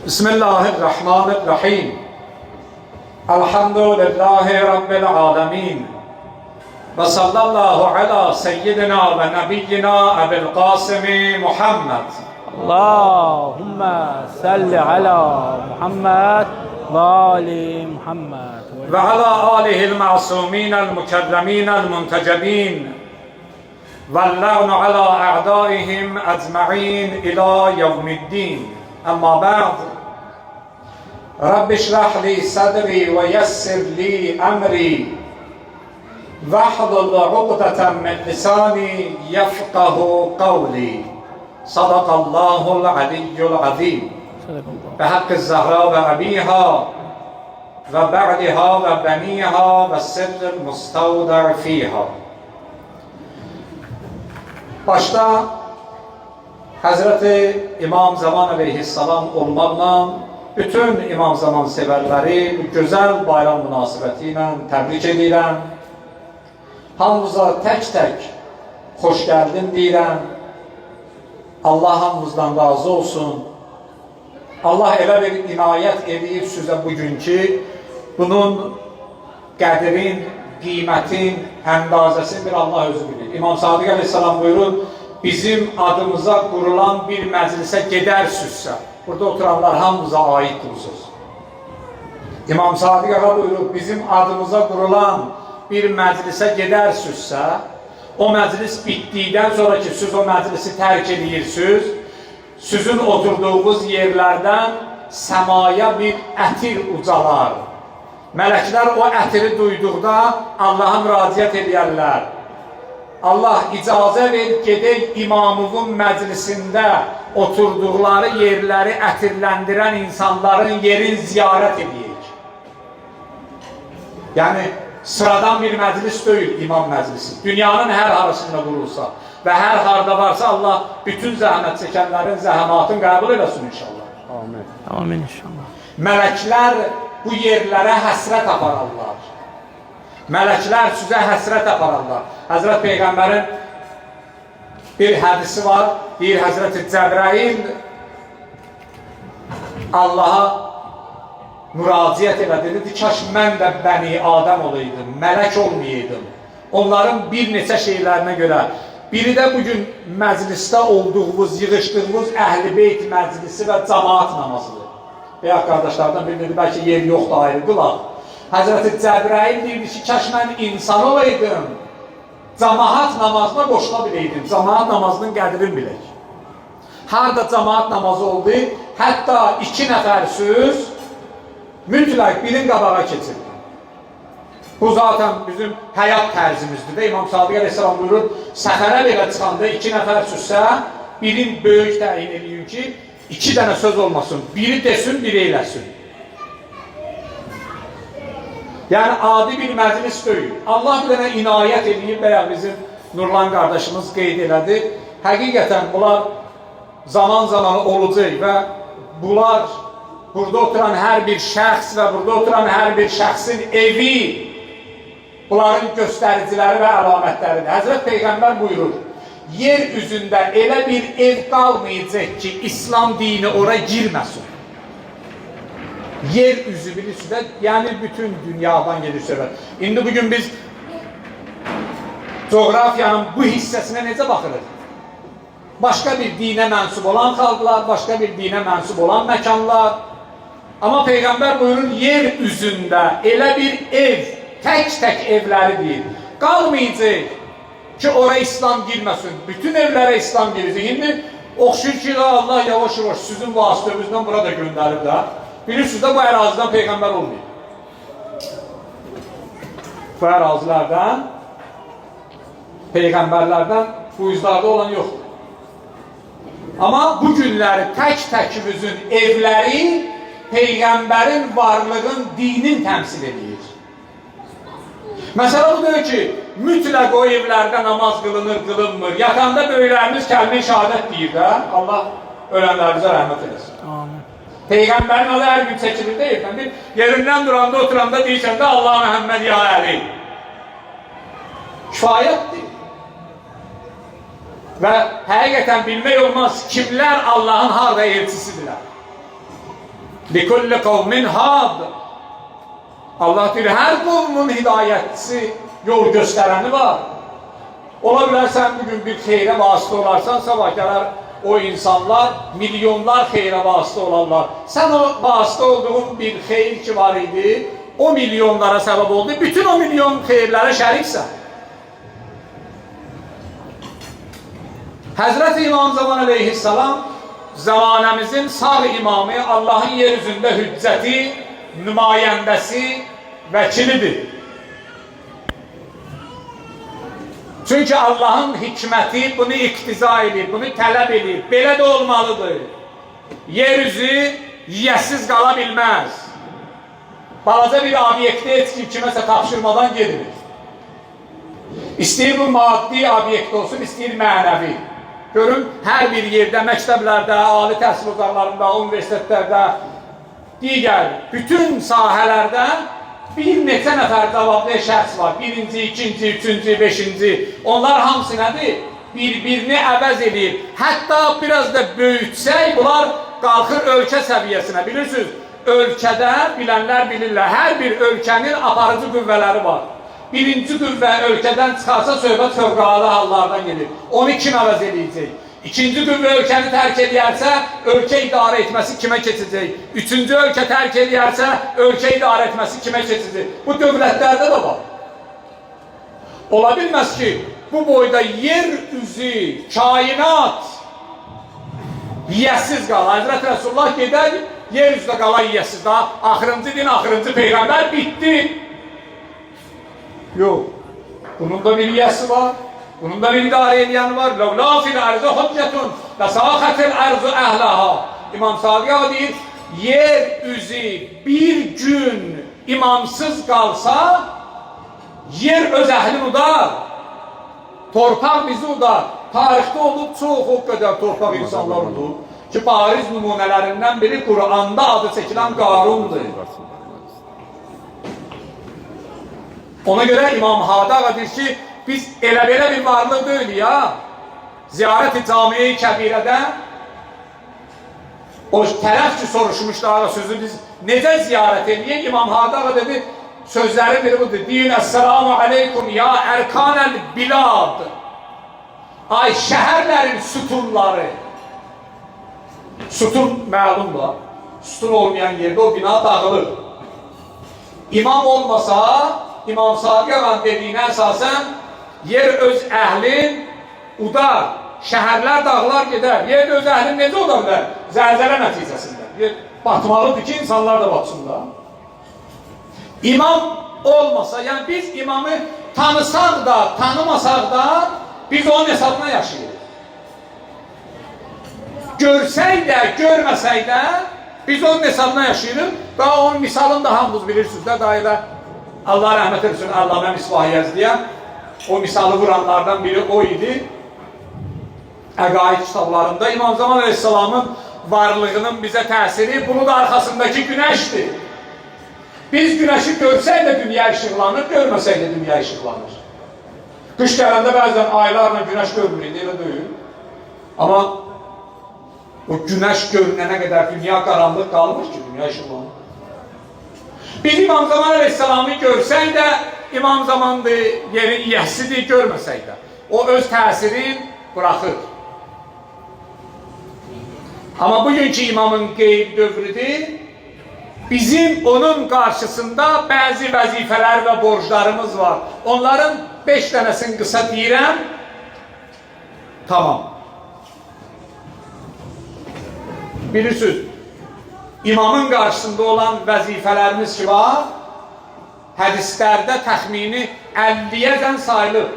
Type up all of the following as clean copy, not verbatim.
Bismillahirrahmanirrahim. Elhamdülillahi Rabbil alemin. Ve sallallahu ala seyyidina ve nebiyyina Ebil Kasimi Muhammed. Allahümme salli ala Muhammed ve ali Muhammed. Ve ala alihil ma'suminel mukerreminel muntecebin. Vellânu ala a'daihim ecma'in ila yevmiddin. Amma ba'd. Rabbi şrah li sadri ve yessir li emri. Vahdul uqdeten min lisani yefkahu kavli. Sadakallahul aliyyul azim. Ve hakkı zahra ve abiha ve ba'diha ve beniha ve sirril mustavdar fiha. Başta Hazreti İmam Zaman Aleyhisselam olmaqla bütün İmam Zaman severləri bu gözəl bayram münasibəti ilə təbrik edirəm. Hamımıza tək-tək xoş gəldin deyirəm. Allah hamımızdan razı olsun. Allah elə bir inayət edib sizə bugünkü bunun qədrin, qiymətin, əndazəsini bir Allah özü bilir. İmam Sadiq Aleyhisselam buyurur, bizim adımıza qurulan bir məclisə gedərsizsə, burada oturanlar hamımıza aiddir bu söz. İmam Sadiq Ağa buyurur, bizim adımıza qurulan bir məclisə gedərsizsə, o məclis bitdikdən sonra ki, siz o məclisi tərk edirsiniz, sizin oturduğunuz yerlərdən səmaya bir ətir ucalar. Mələklər o ətiri duyduqda Allah'a müraciət edərlər. Allah icazə ver, gedək imamımın məclisində oturduqları yerləri ətirləndirən insanların yerin ziyarət edək. Yəni, sıradan bir məclis deyil imam məclisi. Dünyanın hər harasında qurulsa və hər harda varsa Allah bütün zəhmət çəkənlərin zəhəmatını qəbul eləsin inşallah. Amin. Amin inşallah. Mələklər bu yerlərə həsrət apararlar. Mələklər sizə həsrət apararlar. Həzrət Peyğəmbərin bir hədisi var. Deyir, Həzrət Cəbrail Allaha müraciət elədi. Dedi, kaş mən də bəni Adəm olaydım, mələk olmayaydım. Onların bir neçə şeylərinə görə. Biri də bugün məclisdə olduğumuz, yığışdığımız Əhl-i Beyt məclisi və cemaat namazıdır. Bəyək qardaşlardan biri dedi, bəlkə yer yoxdur, ayrı qılaq. Həzrəti Cəbrail deyirdi ki, kaş mən insan olaydım, cemaat namazına qoşula biləydim, cemaat namazının qədrini bilək. Harada cemaat namazı oldu, hətta 2 nəfərsiz, mütləq birin qabağa keçirdi. Bu zaten bizim həyat tərzimizdir də. İmam Sadiq Aleyhisselam buyurur, səfərə belə çıxanda 2 nəfərsizsə, birin böyük təyin edin ki, 2 dənə söz olmasın, biri desin, biri eyləsin. Yəni, adi bir məclis deyil. Allah bir dənə inayət edib, bəyək bizim Nurlan qardaşımız qeyd elədi. Həqiqətən bunlar zaman-zaman olacaq və bunlar burada oturan hər bir şəxs və burada oturan hər bir şəxsin evi bunların göstəriciləri və əlamətləridir. Həzrət Peyğəmbər buyurur, yer üzündə elə bir ev qalmayacaq ki, İslam dini ora girməsin. Yer üzü birisində, yəni bütün dünyadan gedir söhbət. İndi bugün biz coğrafiyanın bu hissəsinə necə baxırıq? Başqa bir dinə mənsub olan xalqlar, başqa bir dinə mənsub olan məkanlar. Amma Peyğəmbər buyurur, yer üzündə elə bir ev, tək-tək evləri deyil. Qalmayacaq ki, oraya İslam girməsin. Bütün evlərə İslam girecek. İndi oxşur ki, Allah yavaş-yavaş sizin vasitəmizdən bura da göndərib də. Bilirsiniz də bu ərazidən Peyğəmbər olmayıb. Bu ərazilərdən, Peyğəmbərlərdən bu izlərdə olan yoxdur. Amma bu günləri tək-təkimizin evləri Peyğəmbərin varlığın, dinin təmsil edir. Məsələ budur ki, mütləq o evlərdə namaz qılınır, qılınmır. Yatanda böyüklərimiz kəlmə-i şəhadət deyir də, Allah ölənlərimizə rəhmət eləsin. Amin. Peyğəmbərin adı hər gün çəkilir deyirsən, yerindən duranda, oturanda deyirsən də Allah Məhəmməd ya Əli. Kifayətdir. Və həqiqətən bilmək olmaz, kimlər Allahın harada elçisidirlər. Likulli kavmin had. Allah deyir, hər qovmun hidayətçisi, yol göstərəni var. Ola bilər sən bugün bir xeyrə vasitə olarsan, sabah gələr o insanlar milyonlar xeyrə vasitə olarlar. Sən o vasitə olduğun bir xeyr ki var idi, o milyonlara səbəb oldu. Bütün o milyon xeyrlərə şəriksən. Həzrət İmam Zaman Aleyhisselam zamanəmizin sağ imamı, Allahın yeryüzündə hüccəti, nümayəndəsi, vəkilidir. Çünki Allahın hikməti bunu iqtiza edir, bunu tələb edir. Belə də olmalıdır. Yeryüzü yiyəsiz qala bilməz. Balaca bir obyekti heç kim kiməsə tapşırmadan gedir. İstəyir bu maddi obyekt olsun, istəyir mənəvi. Görün, hər bir yerdə, məktəblərdə, ali təhsil ocaqlarında, universitetlərdə, digər bütün sahələrdə bir neçə nəfər cavablı şəxs var. Birinci, ikinci, üçüncü, beşinci. Onlar hamısı nədir? Bir-birini əvəz edir. Hətta biraz da böyütsək, bunlar qalxır ölkə səviyyəsinə. Bilirsiniz, ölkədə bilənlər bilirlər, hər bir ölkənin aparıcı qüvvələri var. Birinci qüvvə ölkədən çıxarsa söhbət fövqəladə hallardan gelir. Onu kim əvəz edəcək? İkinci qüvvə ölkəni tərk edərsə, ölkə idarə etməsi kimə keçəcək? Üçüncü ölkə tərk edərsə, ölkə idarə etməsi kimə keçəcək? Bu dövlətlərdə də var. Ola bilməz ki, bu boyda yer üzü, kainat yiyəsiz qala. Həzrət Rəsulullah gedər, yer üzdə qala yiyəsiz. Daha axırıncı din, axırıncı peyğəmbər bitdi. Yox, bunun da bir yiyəsi var. Bunun da bir idarə edən var. Ləvlâ fil ərzə hüccətun və sâxətil ərzü əhlâhâ. İmam Sadiq deyir, yer üzü bir gün imamsız qalsa, yer öz əhlini udar. Torpaq bizi udar. Tarixdə olub çox o qədər torpaq insanlar olub ki, bariz nümunələrindən biri Qur'anda adı çəkilən Qarundur. Ona görə İmam Hadağa deyir ki, biz elə-belə bir varlıq deyil ya. Ziyarət-i Cami-i Kəbirədə o tərəf ki soruşmuşdu ağa sözü biz necə ziyarət edəyik? İmam Hadağa dedi, sözləri biri budur. Deyin, Əsselamu aleykum ya ərkanəl bilad. Ay şəhərlərin sütunları. Sütun məlumdur. Sütun olmayan yerdə o bina dağılır. İmam olmasa, İmam Sadiq'ın dediyinə əsasən yer öz əhlin udar, şəhərlər dağlar gedər. Yer öz əhlin necə oda bilər? Zəlzələ nəticəsində. Yer batmalıdır ki, insanlar da batsınlar. İmam olmasa, yəni biz imamı tanısaq da, tanımasaq da biz onun hesabına yaşayırıq. Görsək də, görməsək də biz onun hesabına yaşayırıq. Daha onun misalını da hamınız bilirsiniz də, daha elə Allah rəhmət etsin, Allame Misbah Yezdiyə o misalı vuranlardan biri o idi. Əqaid kitablarında İmam Zaman Aleyhisselamın varlığının bizə təsiri bunun da arxasındakı günəşdir. Biz günəşi görsək də dünya işıqlanır, görməsək də dünya işıqlanır. Qış gələndə bəzən aylarla günəş görmürük, elə deyil. Amma o günəş görünənə qədər dünya qaranlıq qalmır ki, dünya işıqlanır. Biz İmam Zaman Aleyhisselam'ı görsək də, İmam Zaman'dır, yerin yiyəsidir, görməsək də. O öz təsirin bırakır. Ama bugünkü imamın qeyb dövrüdür. Bizim onun karşısında bəzi vəzifələr və borclarımız var. Onların 5 dənəsini qısa deyirəm. Tamam. Bilirsiniz, İmamın qarşısında olan vəzifələrimiz ki var, hədislərdə təxmini 50-yəcən sayılır.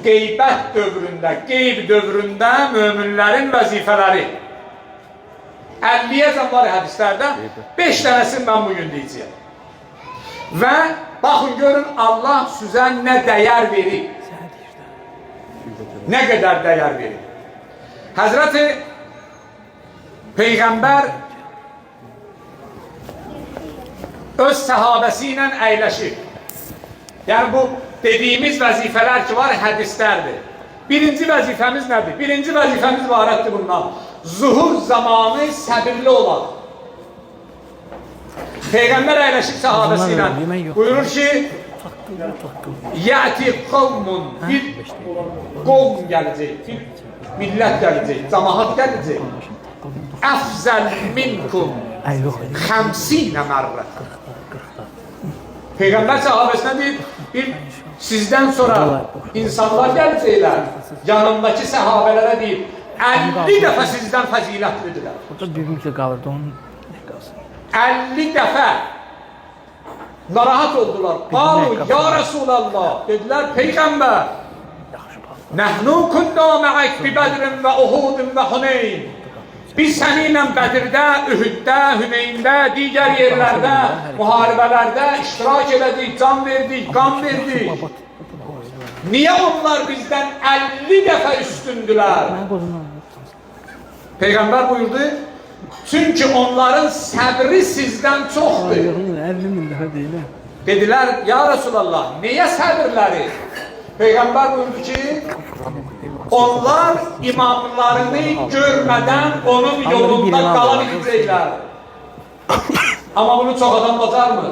Qeybət dövründə, qeyb dövründə möminlərin vəzifələri 50-yəcən var hədislərdə, 5 dənəsini mən bugün deyəcəyəm. Və baxın görün Allah sizə nə dəyər verir, nə qədər dəyər verir. Həzrəti Peyğəmbər öz səhabəsi ilə əyləşir. Yəni bu dediyimiz vəzifələr ki var, hədislərdir. Birinci vəzifəmiz nədir? Birinci vəzifəmiz ibarətdir bundan. Zuhur zamanı səbirli olaq. Peygamber əyləşib sahabesi ilə buyurur ki, Yəti qavmun, bir qovm gələcək, bir millət gələcək, cəmahat gələcək. Əfzəl minkum 50 mərrət. Peygamber sahabesine bir sizden sonra insanlar gələcəklər, yanındaki sahabelere deyib, 50 dəfə sizdən fəzilətlidirlər. Orada bir müddət qalırdı, onun nə qalsın? 50 dəfə narahat oldular. Qalu, ya Resulallah, dediler, Peygamber, nəhnu kunna ma'ak bi Bedrin və Uhudin və Huneyn. Biz səninlə Bədirdə, Ühüddə, Hüneyndə, digər yerlərdə, müharibələrdə iştirak elədik, can verdik, qan verdik. Niyə onlar bizdən 50 dəfə üstündülər? Peygamber buyurdu, çünkü onların səbri sizdən çoxdur. Dediler, ya Resulallah, niye səbirləri? Peygamber buyurdu ki, onlar imamlarını görmeden onun yolunda kalabilecekler. Ama bunu çok adam bacar mı?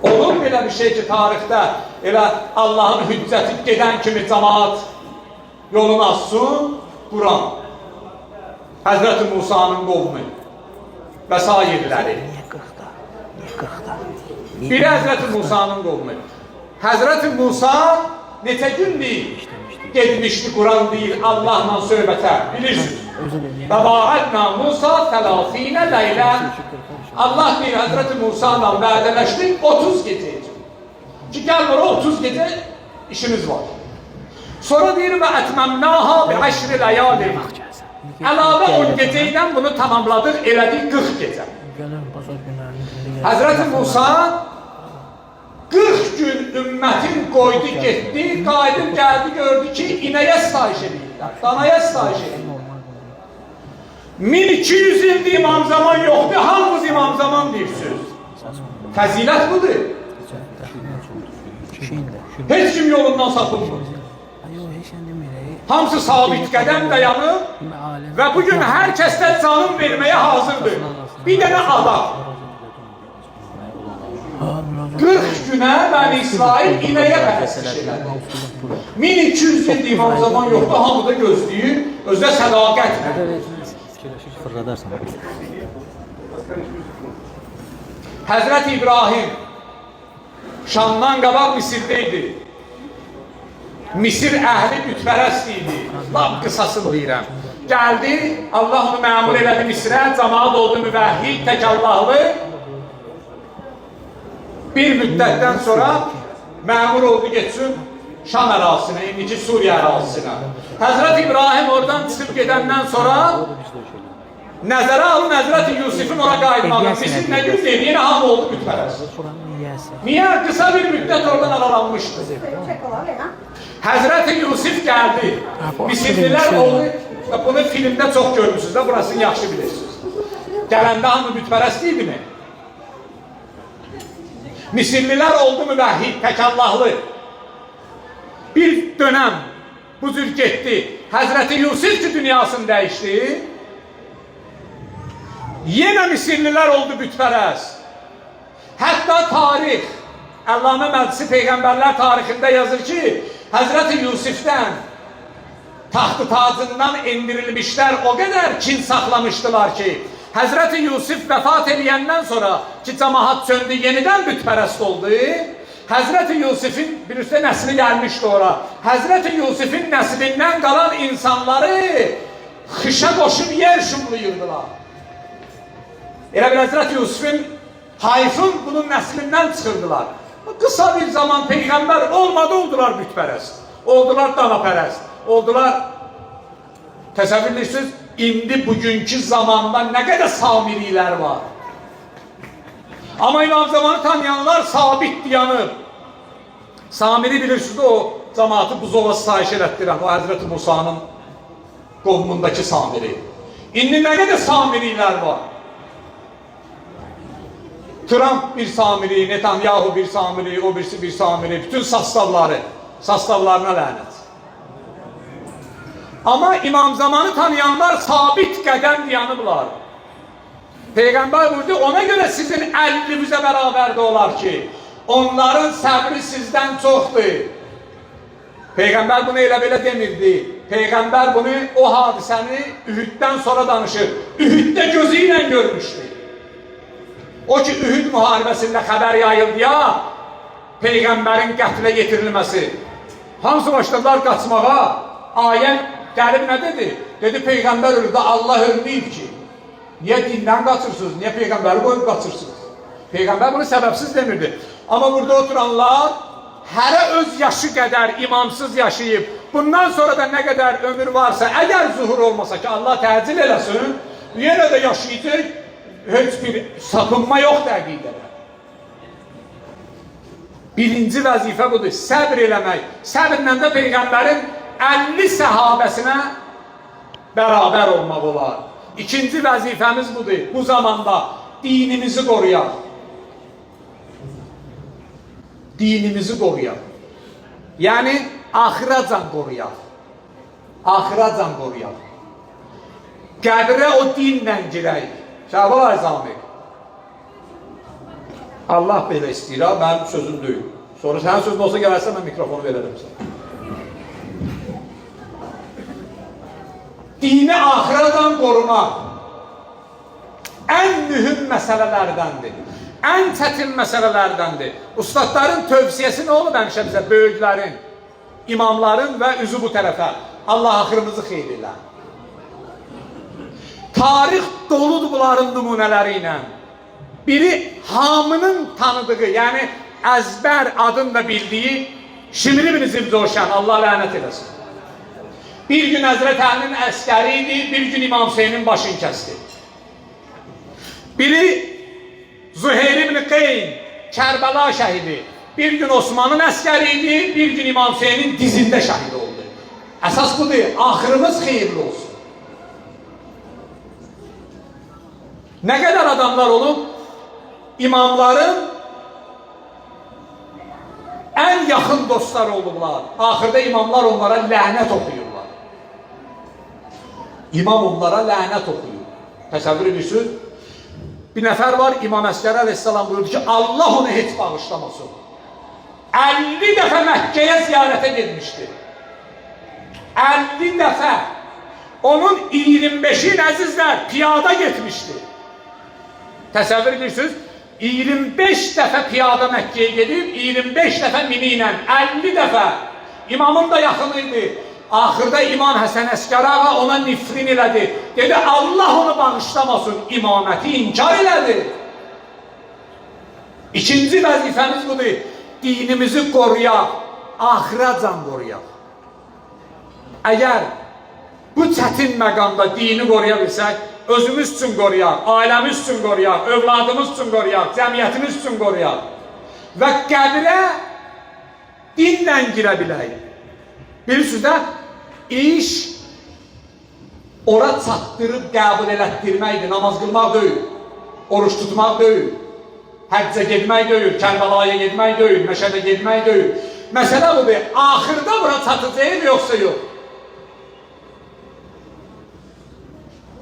Olur mu elə bir şey ki, tarixdə elə Allah'ın hüccəti gedən kimi cemaat yolunu açsın, Quran, Hazreti Musa'nın qovmu və sairləri. Biri Hazreti Musa'nın qovmu. Hazreti Musa neçə gündür getmişdi, Quran deyir, Allah'la söhbətə, bilirsiniz. Və vaadna Musa 30 leylə. Allah deyir, Hazreti Musa'la vədələşdik 30 gecə. Ki gəl bura 30 gecə işimiz var. Sonra deyir və ətməmnaha bi 10 leyalin. Əlavə 10 gecə ilə bunu tamamladıq, elədik 40 gecə. Hazreti Musa 40 gün ümmətin qoydu, getdi, qayıdıb gəldi, gördü ki, inəyə sitayiş edirlər, danaya sitayiş edirlər. 1200 ildir İmam Zaman yoxdur, hamımız İmam Zaman deyirsiniz. Fəzilət budur. Heç kim yolundan sapılmır. Hamısı sabit qədəm dayanıb və bugün hər kəsdə canım verməyə hazırdır. Bir dənə adam. 40 günə Bəni İsrail inəyə pərəstiş elədi. 1200 ildir İmam Zaman yoxdur, hamı da gözləyir, özdə sədaqətlə. Həzrət İbrahim Şamdan qabaq Misirdəydi. Misir əhli bütpərəst idi. Lap qısasını deyirəm. Gəldi, Allah onu məmur elədi Misirə, camaat oldu müvəhhid, tək Allahlı. Bir müddətdən sonra məmur oldu getsin Şam ərazisinə, indiki Suriya ərazisinə. Həzrət İbrahim oradan çıxıb gedəndən sonra nəzərə alın Həzrət Yusuf'un ona qayıtmağı. Misir nə gün deyil, yenə hamı oldu bütpərəst. Niyə? Qısa bir müddət oradan aralanmışdı. Həzrət Yusuf gəldi. Misirlilər oldu. Bunu filmdə çox görmüşsünüz də, burasını yaxşı bilirsiniz. Gələndə hamı bütpərəst idi mi? Misirlilər oldu müvəhhid, tək Allahlı. Bir dönəm bu cür getdi. Həzrəti Yusuf ki dünyasını dəyişdi. Yenə Misirlilər oldu bütpərəst. Hətta tarix, Əllamə Məclisi Peyğəmbərlər tarixində yazır ki, Həzrəti Yusuf'dən taxtı tacından indirilmişlər o qədər kin saxlamışdılar ki, Həzrəti Yusuf vəfat edəndən sonra ki, cəmaat söndü, yenidən bütpərəst oldu. Həzrəti Yusuf'un bir üstə nəsli gəlmişdi ora. Həzrəti Yusuf'un nəslindən qalan insanları xışa qoşub yer şumluyurdular. Elə bir Həzrəti Yusuf'un Hayfın bunun nəslindən çıxırdılar. Qısa bir zaman Peyğəmbər olmadı, oldular bütpərəst. Oldular danapərəst. Oldular, təsəvvürləyirsiniz, indi bugünkü zamanda nə qədər samirilər var. Amma İmam Zamanı tanıyanlar sabit dayanıb. Samiri bilirsiniz, o cəmaatı buzova sitayiş elətdirən, o Həzrəti Musa'nın qovmundakı samiri. İndi nə qədər samirilər var. Trump bir samiri, Netanyahu bir samiri, o birisi bir samiri, bütün sastavlarına lənət. Ama İmam Zamanı tanıyanlar sabit qədəm dayanıblar. Peygamber buyurdu, ona göre sizin 50'nize beraber de olar ki, onların səbri sizden çoktur. Peygamber bunu elə belə demirdi. Peygamber bunu, o hadisəni Ühüddən sonra danışır. Ühüddə gözü ilə görmüşdü. O ki, Ühüd müharibəsində xəbər yayıldı ya, Peygamberin qətlə getirilməsi. Hamısı başladılar qaçmağa. Ayə gəlib nə dedi? Dedi, Peygamber ölüdü, Allah ölməyib ki. Niye dindən qaçırsınız? Niye Peygamberi koyup qaçırsınız? Peygamber bunu səbəbsiz demirdi. Ama burada oturanlar hərə öz yaşı qədər imamsız yaşayıb, bundan sonra da ne kadar ömür varsa, eğer zuhur olmasa ki Allah təcil eləsin, yenə də yaşayacaq, heç bir sapınma yoxdur əqidədə. Birinci vəzifə budur, səbr eləmək. Səbrlə də Peygamberin 50 səhabəsinə beraber olmaq olar. İkinci vəzifəmiz budur, bu zamanda dinimizi qoruyaq. Dinimizi qoruyaq. Yəni, axıracan qoruyaq. Axıracan qoruyaq. Qəbrə o dinlə girək. Şəhbal Arzami. Allah belə istəyir, mənim sözüm deyil. Sonra sənin sözün olsa gələrsə, mən mikrofonu verərəm sənə. Dini axıradan qorumaq ən mühüm məsələlərdəndir. Ən çətin məsələlərdəndir. Ustadların tövsiyəsi nə olub həmişə bizə? Böyüklərin, imamların və üzü bu tərəfə. Allah axırımızı xeyir elə. Tarix doludur bunların nümunələri ilə. Biri hamının tanıdığı, yəni əzbər adını da bildiyi Şimri bin Zibzoşan, Allah lənət eləsin. Bir gün Həzrət Əlinin əskəri idi, bir gün İmam Hüseynin başını kəsdi. Biri Züheyr ibn Qeyn, Kərbəla şəhidi, bir gün Osmanın əskəri idi, bir gün İmam Hüseynin dizində şəhid oldu. Əsas budur, axırımız xeyirli olsun. Nə qədər adamlar olub, imamların ən yaxın dostlar olublar. Axırda imamlar onlara lənət oxuyurlar. İmam onlara lənət oxuyur. Təsəvvür edirsiniz? Bir nəfər var, İmam Əsgər əleyhissalam buyurdu ki, Allah onu heç bağışlamasın. 50 dəfə Məkkəyə ziyarətə gedmişdi. 50 dəfə. Onun 25'in əzizlər piyada getmişdi. Təsəvvür edirsiniz? 25 dəfə piyada Məkkəyə gedib, 25 dəfə mini ilə, 50 dəfə. İmamın da yaxınıydı. Axırda İmam Həsən Əskər ağa ona nifrin elədi. Dedi, Allah onu bağışlamasın, imaməti inkar elədi. İkinci vəzifəmiz budur. Dinimizi qoruyaq, axıracan qoruyaq. Əgər bu çətin məqamda dini qoruya bilsək, özümüz üçün qoruyaq, ailəmiz üçün qoruyaq, övladımız üçün qoruyaq, cəmiyyətimiz üçün qoruyaq. Və qəbrə dinlə girə bilək. Bilirsiniz də, iş ora çatdırıb qəbul elətdirməkdir, namaz qılmaq deyil, oruç tutmaq deyil, həccə getmək deyil, Kərbəlaya getmək deyil, Məşədə getmək deyil. Məsələ budur, axırda bura çatacaq yoxsa yox.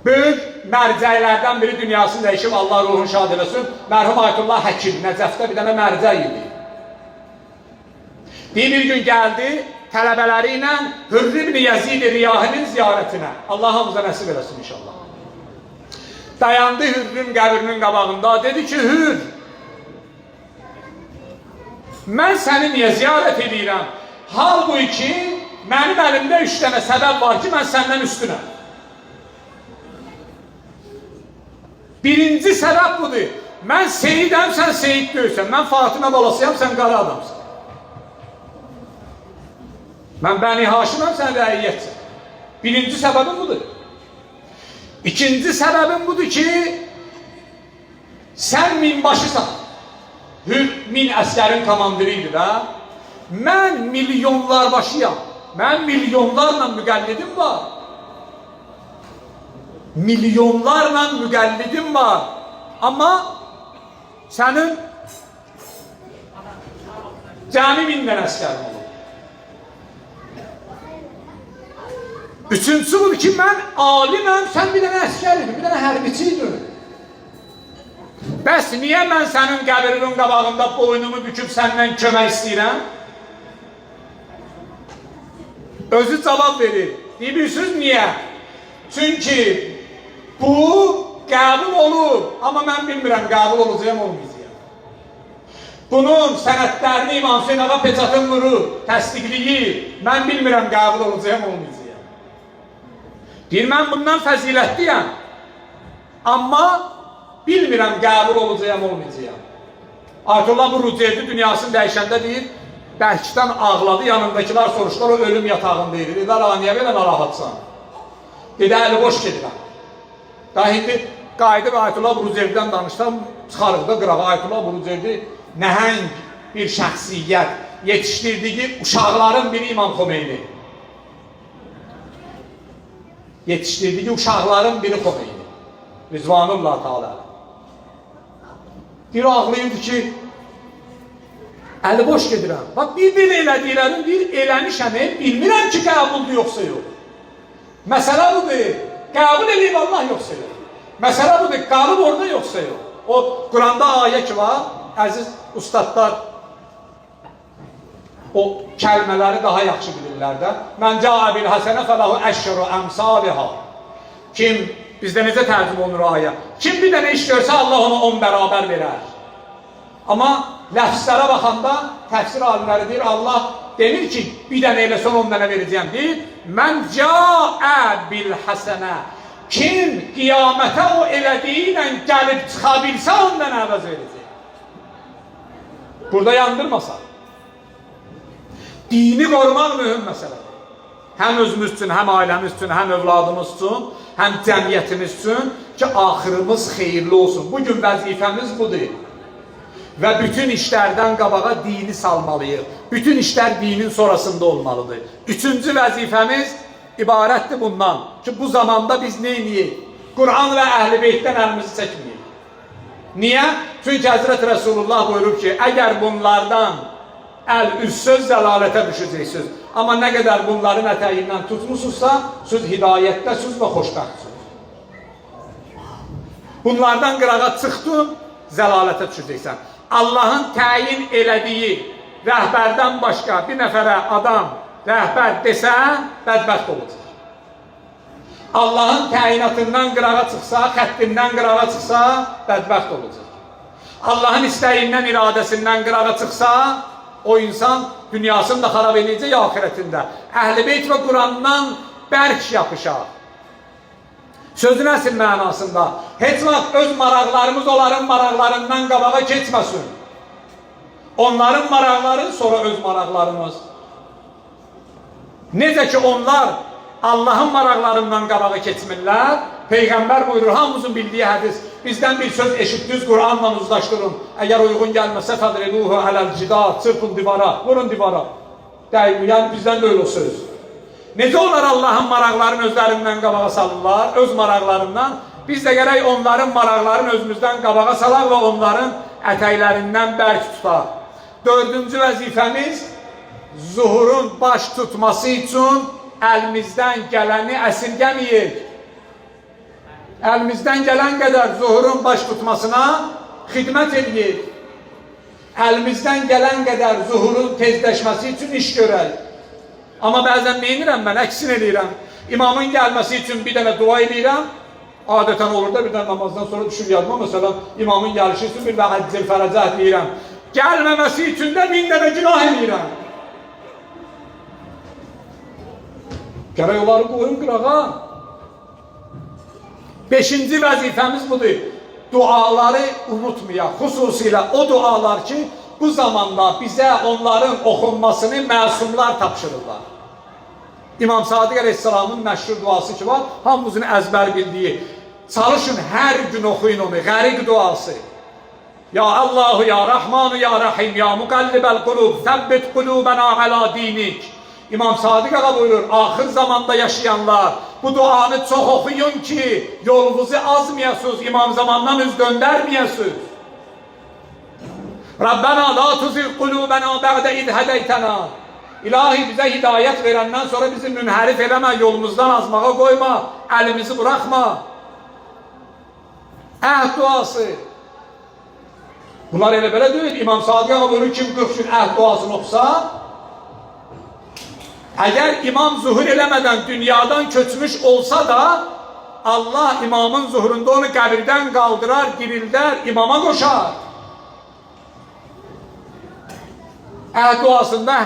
Böyük mərcəklərdən biri dünyasını dəyişib, Allah ruhunu şad eləsin, mərhum Ayətullah Həkim, Nəcəfdə bir dənə mərcək idi. Bir gün gəldi, tələbələri ilə Hürr ibn Yezid Riyahinin ziyarətinə. Allah hamıza nəsib eləsin inşallah. Dayandı Hürrün qəbrinin qabağında, dedi ki, Hürr, mən səni niyə ziyarət edirəm? Halbuki, mənim əlimdə 3 dənə səbəb var ki, mən səndən üstünəm. Birinci səbəb budur. Mən seyidəm, sən seyid deyilsən. Mən Fatimə balasıyam, sən qara adamsın. Mən Bəni Haşiməm, sən rəiyyətsən. Birinci səbəbim budur. İkinci səbəbim budur ki, sən minbaşısan. Hür min əsgərin komandiri da. Mən milyonlar başıyam. Mən milyonlarla müqəllidim var. Milyonlarla müqəllidim var. Amma sənin cəmi 1000 dənə əsgərin olur. Üçüncüsü budur ki, mən aliməm, sən bir dənə əsgər idin, bir dənə hərbiçi idin. Bəs niyə mən sənin qəbrinin qabağında boynumu büküb səndən kömək istəyirəm? Özü cavab verir. Bilirsiniz niyə? Çünki bu qəbul olur, amma mən bilmirəm qəbul olacağım, olmayacağım. Bunun sənədlərini İmam Hüseyin ağa peçatın vurur, təsdiqliyir. Mən bilmirəm qəbul olacağım, olmayacağım. Deyir, mən bundan fəzilətliyəm. Amma bilmirəm qəbul olacağım, olmayacağım. Ayətullah bu Ruceydi dünyasını dəyişəndə deyir, bəlkdən ağladı, yanındakiler soruşdular, o ölüm yatağındaydı. Dedilər, niyə belə narahatsan? Dedi, əli boş gedirəm. Daha indi qayıdıb Ayətullah Buruzerdidən danışsam, çıxarıq da qırağa. Ayətullah Buruzerdi nəhəng bir şəxsiyyət, yetişdirdiyi uşaqların biri İmam Xomeyni. Yetişdirdiyi uşaqların biri Xomeyni. Rizvanullah Teala. Bir ağlayırdı ki, əli boş gedirəm. Bax, bir elədiklərim, bir eləmişəm, bilmirəm ki, qəbuldur yoxsa yox. Məsələ budur, qəbul edib Allah yoxsa yox. Məsələ budur, qalıb orada yoxsa yox. O, Quranda ayə ki var, əziz ustadlar, o kəlmələri daha yaxşı bilirlər də. Mən cəə bil həsənə fələhu əşşəru əmsaliha. Kim, bizdə necə tərcüm olunur ayə? Kim bir dənə iş görsə, Allah ona 10 bərabər verər. Amma ləfslərə baxanda təfsir alimləri deyir, Allah demir ki, bir dənə elə son 10 dənə verəcəyəm deyir. Mən cəə bil həsənə. Kim qiyamətə o elədiyi ilə gəlib çıxa bilsə, 10 dənə əvəz verəcək. Burada yandırmasa. Dini qorumaq mühüm məsələdir. Həm özümüz üçün, həm ailəmiz üçün, həm övladımız üçün, həm cəmiyyətimiz üçün ki, axırımız xeyirli olsun. Bugün vəzifəmiz budur. Və bütün işlərdən qabağa dini salmalıyıq. Bütün işlər dinin sonrasında olmalıdır. Üçüncü vəzifəmiz ibarətdir bundan ki, bu zamanda biz neyniyik? Quran və Əhl-i Beytdən əlimizi çəkməyik. Niyə? Çünki Həzrət Resulullah buyurub ki, əgər bunlardan əl üssöz zəlalətə düşəcəksiniz. Amma nə qədər bunların ətəyindən tutmuşsunuzsa, siz hidayətdəsiniz və xoşbəxtsiniz. Bunlardan qırağa çıxdın, zəlalətə düşəcəksən. Allahın təyin elədiyi rəhbərdən başqa bir nəfərə adam rəhbər desə, bədbəxt olacaq. Allahın təyinatından qırağa çıxsa, xəttindən qırağa çıxsa, bədbəxt olacaq. Allahın istəyindən, iradəsindən qırağa çıxsa, o insan dünyasını da xarab edəcək, ahirətində. Əhl-i Beyt və Qurandan bərk yapışaq. Sözün əsl mənasında heç vaxt öz maraqlarımız onların maraqlarından qabağa keçməsin. Onların maraqları sonra öz maraqlarımız. Necə ki onlar Allahın maraqlarından qabağa keçmirlər, Peyğəmbər buyurur, hamımızın bildiyi hədis, bizdən bir söz eşitdiniz, Quranla uzlaşdırın. Əgər uyğun gəlməsə, fədriluhu ələl-cidar, çırpın divara, vurun divara. Deyil, yəni bizdən də öyle o söz. Necə onlar Allahın maraqlarını özlərindən qabağa salırlar, öz maraqlarından, biz də gərək onların maraqlarını özümüzdən qabağa salaq və onların ətəklərindən bərk tutaq. Dördüncü vəzifəmiz, zuhurun baş tutması üçün əlimizdən gələni əsirgəməyik. Əlimizdən gələn qədər zuhurun baş tutmasına xidmət edəyik. Əlimizdən gələn qədər zuhurun tezləşməsi üçün iş görək. Amma bəzən neyinirəm mən, əksin edirəm. İmamın gəlməsi üçün bir dənə dua edirəm. Adətən olur da bir dənə namazdan sonra düşür yadıma. Mesela imamın gəlişi üçün bir daha həccil fərəcə edirəm. Gəlməməsi üçün də 1000 dənə günah edirəm. Gərək onları qoyun qırağa. Beşinci vəzifəmiz budur. Duaları unutmayaq. Xüsusilə o dualar ki, bu zamanda bizə onların oxunmasını məsumlar tapşırırlar. İmam Sadiq Aleyhisselamın məşhur duası ki var, hamımızın əzbər bildiyi. Çalışın hər gün oxuyun onu, qəriq duası. Ya Allahu, ya Rahmanu, ya Rahim, ya Muqallibəl qulub, səbbit qulubənə alə dinik. İmam Sadiq ağa buyurur, axır zamanda yaşayanlar, bu duanı çox oxuyun ki, yolunuzu azmayasınız, imam zamandan üz döndərməyəsiniz. Rabbena la tuzigh qulubana ba'de iz hedeytena. İlahi bizə hidayət verəndən sonra bizi münhərif eləmə, yolumuzdan azmağa qoyma, əlimizi bırakma. Əhd duası. Bunlar elə belə deyil. İmam Sadiq ağa buyurur kim 40 gün əhd duasını oxusa, əgər imam zuhur eləmədən dünyadan köçmüş olsa da, Allah imamın zuhurunda onu qəbirdən qaldırar, dirildər, imama qoşar. Əhd duasında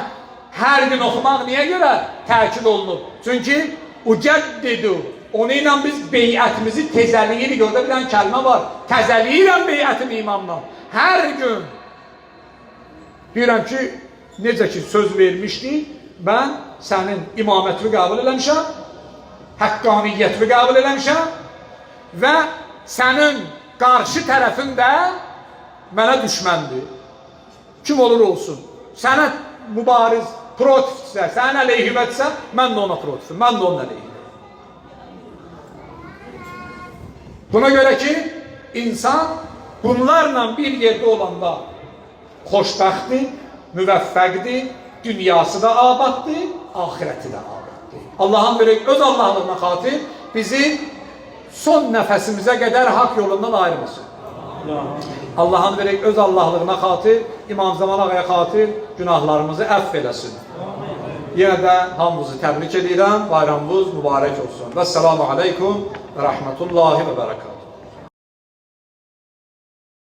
hər gün oxumaq niyə görə təkid olunub? Çünki ucəddidu, onu ilə biz beyətimizi tezəliyirik. Orada bir dənə kəlmə var. Təzəliyirəm beyətimi imamla. Hər gün deyirəm ki, necə ki söz vermişdik, mən sənin imamətini qəbul eləmişəm, həqqaniyyətini qəbul eləmişəm və sənin qarşı tərəfin də mənə düşməndir. Kim olur olsun. Sənə mübariz, protifdirsə, sənin əleyhimədirsə, mən də ona protifim, mən də onun əleyhiməm. Buna görə ki, insan bunlarla bir yerdə olanda xoşbəxtdir, müvəffəqdir, dünyası da abaddır, ahirəti də abaddır. Allah'ın böyle öz Allah'lığına xatir bizi son nəfəsimizə qədər hak yolundan ayırmasın. Allah'ın böyle öz Allah'lığına xatir, İmam Zaman Ağaya xatir günahlarımızı əff eləsin. Yenə də hamınızı təbrik edirəm, bayramınız mübarək olsun. Vəssalamu aleykum və rəhmətullahi və bərəkatuhu.